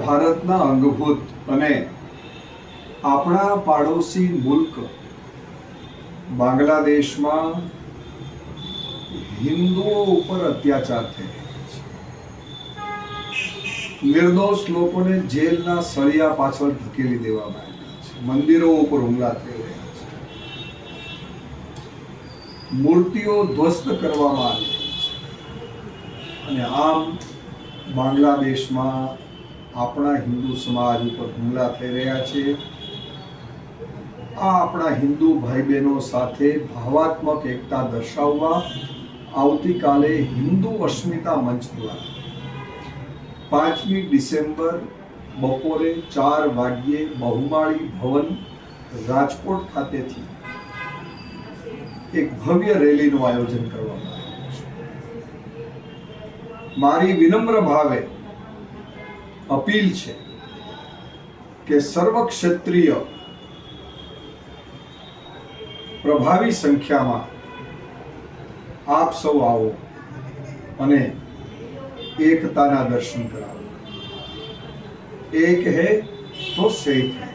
ભારતના અંગભૂત અને આપણા પાડોશી મુલ્ક બાંગ્લાદેશમાં હિન્દુઓ ઉપર અત્યાચાર થઈ રહ્યા છે। નિર્દોષ લોકોને જેલના સળિયા પાછળ ધકેલી દેવામાં આવ્યા છે। મંદિરો ઉપર હુમલા થઈ રહ્યા છે। મૂર્તિઓ ધ્વસ્ત કરવામાં આવી રહી છે અને આમ બાંગ્લાદેશમાં આપણા હિન્દુ સમાજ ઉપર હુમલા થઈ રહ્યા છે। આ આપણા હિન્દુ ભાઈ બહેનો સાથે ભાવાત્મક એકતા દર્શાવવા આવતીકાલે હિન્દુ અસ્મિતા મંચ દ્વારા 5મી ડિસેમ્બર બપોરે 4 વાગ્યે બહુમાળી ભવન રાજકોટ ખાતેથી એક ભવ્ય રેલીનું આયોજન કરવામાં આવ્યું છે। મારી વિનમ્ર ભાવે અપીલ છે કે સર્વ ક્ષેત્રીય પ્રભાવી સંખ્યામાં આપ સૌ આવો અને એકતાના દર્શન કરાવો। એક હૈ તો સેફ હૈ।